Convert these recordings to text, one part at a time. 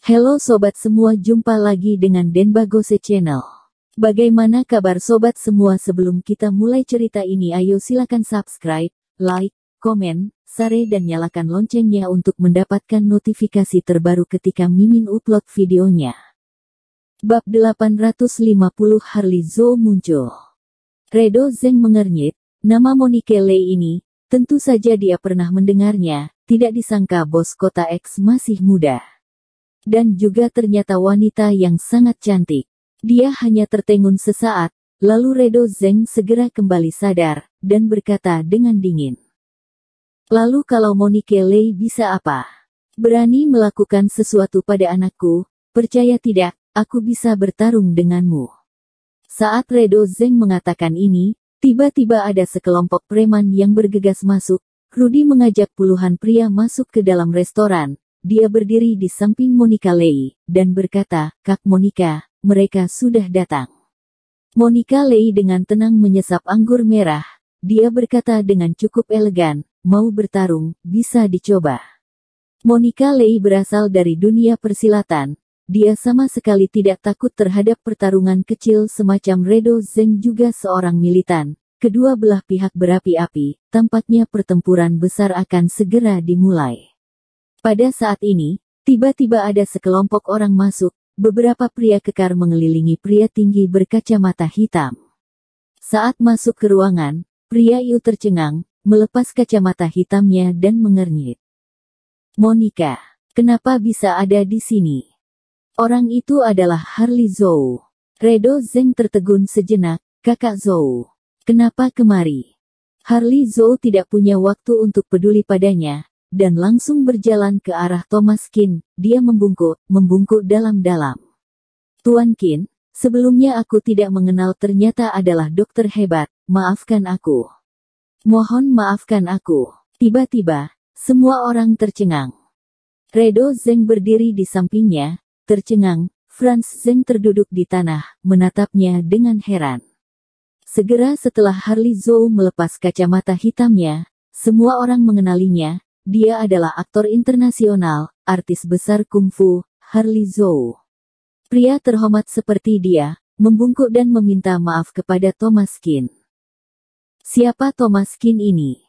Halo sobat semua, jumpa lagi dengan Denbagose Channel. Bagaimana kabar sobat semua? Sebelum kita mulai cerita ini, ayo silakan subscribe, like, komen, share dan nyalakan loncengnya untuk mendapatkan notifikasi terbaru ketika Mimin upload videonya. Bab 850 Harley Zou muncul. Redo Zeng mengernyit, nama Monique Lei ini, tentu saja dia pernah mendengarnya, tidak disangka bos kota X masih muda. Dan juga ternyata wanita yang sangat cantik. Dia hanya tertegun sesaat, lalu Redo Zeng segera kembali sadar, dan berkata dengan dingin. Lalu kalau Monique Lei bisa apa? Berani melakukan sesuatu pada anakku, percaya tidak, aku bisa bertarung denganmu. Saat Redo Zeng mengatakan ini, tiba-tiba ada sekelompok preman yang bergegas masuk. Rudy mengajak puluhan pria masuk ke dalam restoran. Dia berdiri di samping Monica Lei, dan berkata, "Kak Monica, mereka sudah datang." Monica Lei dengan tenang menyesap anggur merah. Dia berkata dengan cukup elegan, "Mau bertarung, bisa dicoba." Monica Lei berasal dari dunia persilatan. Dia sama sekali tidak takut terhadap pertarungan kecil semacam Redo Zeng juga seorang militan. Kedua belah pihak berapi-api, tampaknya pertempuran besar akan segera dimulai. Pada saat ini, tiba-tiba ada sekelompok orang masuk, beberapa pria kekar mengelilingi pria tinggi berkacamata hitam. Saat masuk ke ruangan, pria itu tercengang, melepas kacamata hitamnya dan mengernyit. "Monica, kenapa bisa ada di sini?" Orang itu adalah Harley Zou. Redo Zeng tertegun sejenak, "Kakak Zou, kenapa kemari?" Harley Zou tidak punya waktu untuk peduli padanya, dan langsung berjalan ke arah Thomas Qin. Dia membungkuk dalam-dalam. "Tuan Qin, sebelumnya aku tidak mengenal, ternyata adalah dokter hebat, maafkan aku." "Mohon maafkan aku." Tiba-tiba, semua orang tercengang. Redo Zeng berdiri di sampingnya, tercengang. Franz Zeng terduduk di tanah, menatapnya dengan heran. Segera setelah Harley Zou melepas kacamata hitamnya, semua orang mengenalinya. Dia adalah aktor internasional, artis besar kungfu, Harley Zou. Pria terhormat seperti dia, membungkuk dan meminta maaf kepada Thomas Qin. "Siapa Thomas Qin ini?"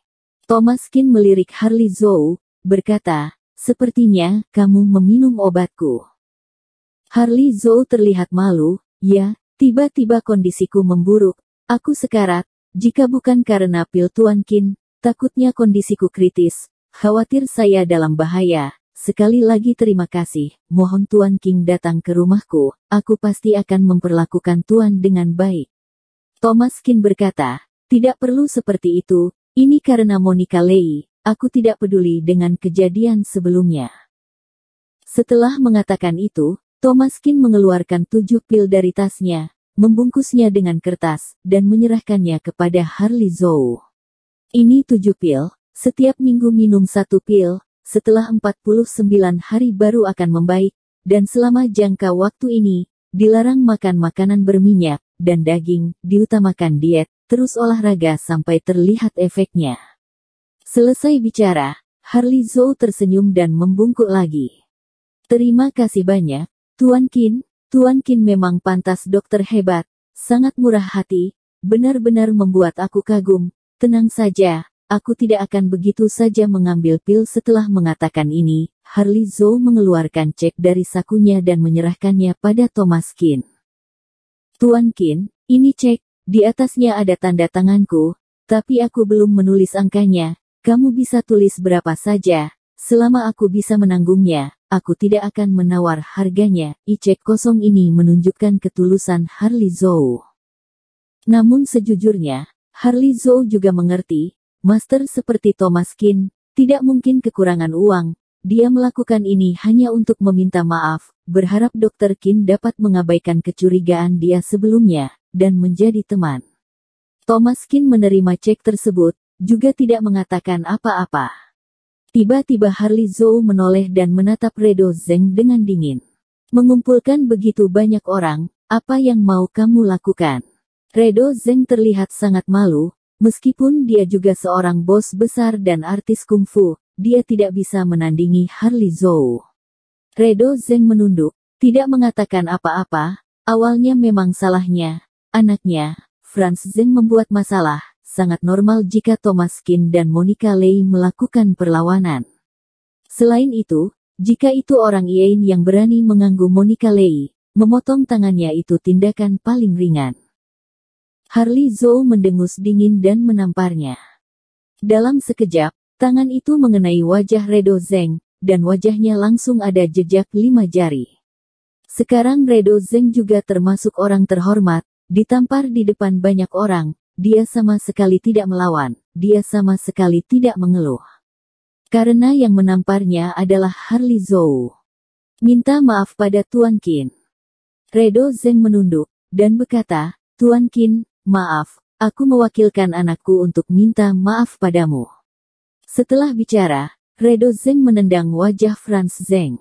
Thomas Qin melirik Harley Zou, berkata, "Sepertinya, kamu meminum obatku." Harley Zou terlihat malu, "Ya, tiba-tiba kondisiku memburuk, aku sekarat, jika bukan karena pil Tuan Qin, takutnya kondisiku kritis. Khawatir saya dalam bahaya. Sekali lagi terima kasih, mohon Tuan Qin datang ke rumahku, aku pasti akan memperlakukan Tuan dengan baik." Thomas Qin berkata, "Tidak perlu seperti itu, ini karena Monica Lei, aku tidak peduli dengan kejadian sebelumnya." Setelah mengatakan itu, Thomas Qin mengeluarkan 7 pil dari tasnya, membungkusnya dengan kertas, dan menyerahkannya kepada Harley Zou. "Ini 7 pil. Setiap minggu minum 1 pil, setelah 49 hari baru akan membaik, dan selama jangka waktu ini, dilarang makan makanan berminyak, dan daging, diutamakan diet, terus olahraga sampai terlihat efeknya." Selesai bicara, Harley Zou tersenyum dan membungkuk lagi. "Terima kasih banyak, Tuan Qin. Tuan Qin memang pantas dokter hebat, sangat murah hati, benar-benar membuat aku kagum. Tenang saja. Aku tidak akan begitu saja mengambil pil." Setelah mengatakan ini, Harley Zou mengeluarkan cek dari sakunya dan menyerahkannya pada Thomas Qin. "Tuan Qin, ini cek, di atasnya ada tanda tanganku, tapi aku belum menulis angkanya, kamu bisa tulis berapa saja, selama aku bisa menanggungnya, aku tidak akan menawar harganya." Cek kosong ini menunjukkan ketulusan Harley Zou. Namun sejujurnya, Harley Zou juga mengerti, master seperti Thomas Qin tidak mungkin kekurangan uang. Dia melakukan ini hanya untuk meminta maaf, berharap Dr. Qin dapat mengabaikan kecurigaan dia sebelumnya, dan menjadi teman. Thomas Qin menerima cek tersebut, juga tidak mengatakan apa-apa. Tiba-tiba Harley Zou menoleh dan menatap Redo Zeng dengan dingin. "Mengumpulkan begitu banyak orang, apa yang mau kamu lakukan?" Redo Zeng terlihat sangat malu. Meskipun dia juga seorang bos besar dan artis kungfu, dia tidak bisa menandingi Harley Zou. Redo Zeng menunduk, tidak mengatakan apa-apa. Awalnya memang salahnya, anaknya, Franz Zeng membuat masalah. Sangat normal jika Thomas Qin dan Monica Lei melakukan perlawanan. Selain itu, jika itu orang Yain yang berani mengganggu Monica Lei, memotong tangannya itu tindakan paling ringan. Harley Zhou mendengus dingin dan menamparnya. Dalam sekejap, tangan itu mengenai wajah Redo Zeng, dan wajahnya langsung ada jejak 5 jari. Sekarang Redo Zeng juga termasuk orang terhormat, ditampar di depan banyak orang. Dia sama sekali tidak melawan, dia sama sekali tidak mengeluh. Karena yang menamparnya adalah Harley Zhou. Minta maaf pada Tuan Qin. Redo Zeng menunduk, dan berkata, Tuan Qin, maaf, aku mewakilkan anakku untuk minta maaf padamu. Setelah bicara, Redo Zeng menendang wajah Franz Zeng.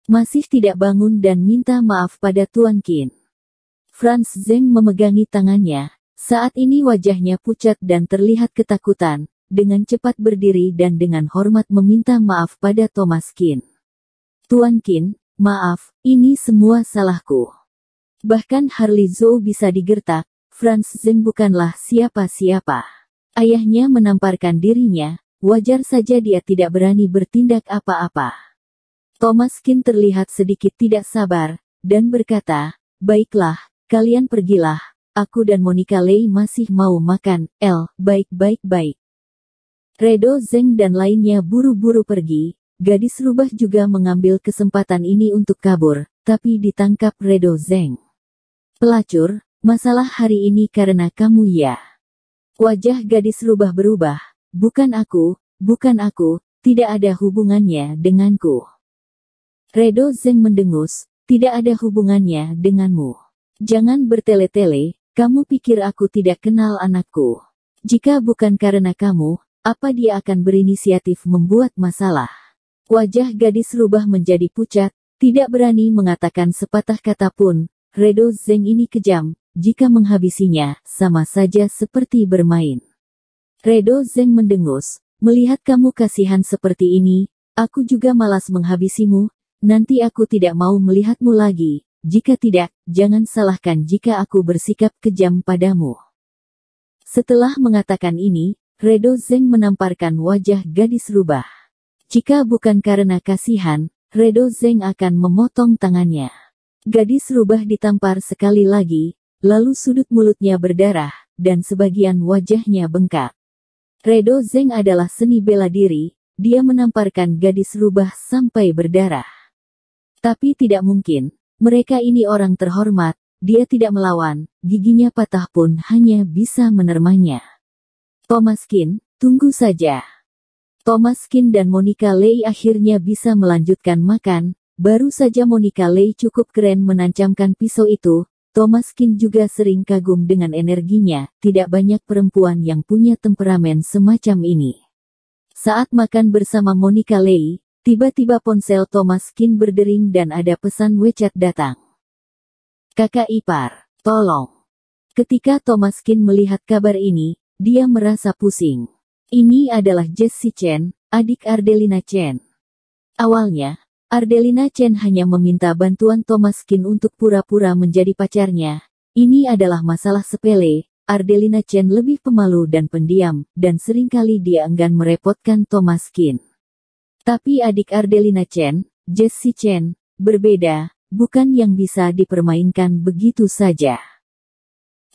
Masih tidak bangun dan minta maaf pada Tuan Qin. Franz Zeng memegangi tangannya. Saat ini wajahnya pucat dan terlihat ketakutan, dengan cepat berdiri dan dengan hormat meminta maaf pada Thomas Qin. Tuan Qin, maaf, ini semua salahku. Bahkan Harley Zhou bisa digertak, Franz Zeng bukanlah siapa-siapa. Ayahnya menamparkan dirinya, wajar saja dia tidak berani bertindak apa-apa. Thomas Qin terlihat sedikit tidak sabar, dan berkata, baiklah, kalian pergilah. Aku dan Monica Lei masih mau makan, baik. Redo Zeng dan lainnya buru-buru pergi, gadis rubah juga mengambil kesempatan ini untuk kabur, tapi ditangkap Redo Zeng. Pelacur, masalah hari ini karena kamu ya. Wajah gadis rubah berubah, bukan aku, tidak ada hubungannya denganku. Redo Zeng mendengus, tidak ada hubungannya denganmu. Jangan bertele-tele. Kamu pikir aku tidak kenal anakku? Jika bukan karena kamu, apa dia akan berinisiatif membuat masalah? Wajah gadis rubah menjadi pucat, tidak berani mengatakan sepatah kata pun. Redo Zeng ini kejam, jika menghabisinya, sama saja seperti bermain. Redo Zeng mendengus, melihat kamu kasihan seperti ini, aku juga malas menghabisimu, nanti aku tidak mau melihatmu lagi. Jika tidak, jangan salahkan jika aku bersikap kejam padamu. Setelah mengatakan ini, Redo Zeng menamparkan wajah gadis rubah. Jika bukan karena kasihan, Redo Zeng akan memotong tangannya. Gadis rubah ditampar sekali lagi, lalu sudut mulutnya berdarah, dan sebagian wajahnya bengkak. Redo Zeng adalah seni bela diri, dia menamparkan gadis rubah sampai berdarah. Tapi tidak mungkin. Mereka ini orang terhormat, dia tidak melawan, giginya patah pun hanya bisa menermanya. Thomas Qin, tunggu saja. Thomas Qin dan Monica Lei akhirnya bisa melanjutkan makan, baru saja Monica Lei cukup keren menancapkan pisau itu, Thomas Qin juga sering kagum dengan energinya, tidak banyak perempuan yang punya temperamen semacam ini. Saat makan bersama Monica Lei, tiba-tiba ponsel Thomas Qin berdering dan ada pesan WeChat datang. Kakak ipar, tolong. Ketika Thomas Qin melihat kabar ini, dia merasa pusing. Ini adalah Jessie Chen, adik Ardelina Chen. Awalnya, Ardelina Chen hanya meminta bantuan Thomas Qin untuk pura-pura menjadi pacarnya. Ini adalah masalah sepele. Ardelina Chen lebih pemalu dan pendiam, dan seringkali dia enggan merepotkan Thomas Qin. Tapi adik Ardelina Chen, Jessie Chen, berbeda, bukan yang bisa dipermainkan begitu saja.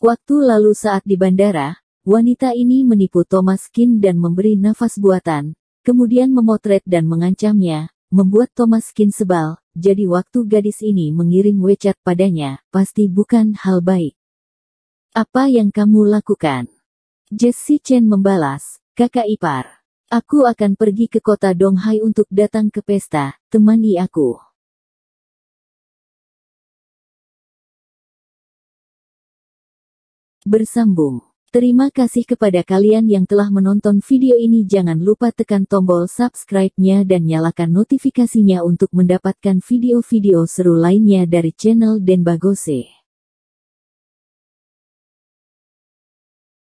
Waktu lalu saat di bandara, wanita ini menipu Thomas Qin dan memberi nafas buatan, kemudian memotret dan mengancamnya, membuat Thomas Qin sebal, jadi waktu gadis ini mengirim WeChat padanya, pasti bukan hal baik. Apa yang kamu lakukan? Jessie Chen membalas, kakak ipar. Aku akan pergi ke kota Donghai untuk datang ke pesta, temani aku. Bersambung. Terima kasih kepada kalian yang telah menonton video ini. Jangan lupa tekan tombol subscribe-nya dan nyalakan notifikasinya untuk mendapatkan video-video seru lainnya dari channel Denbagose.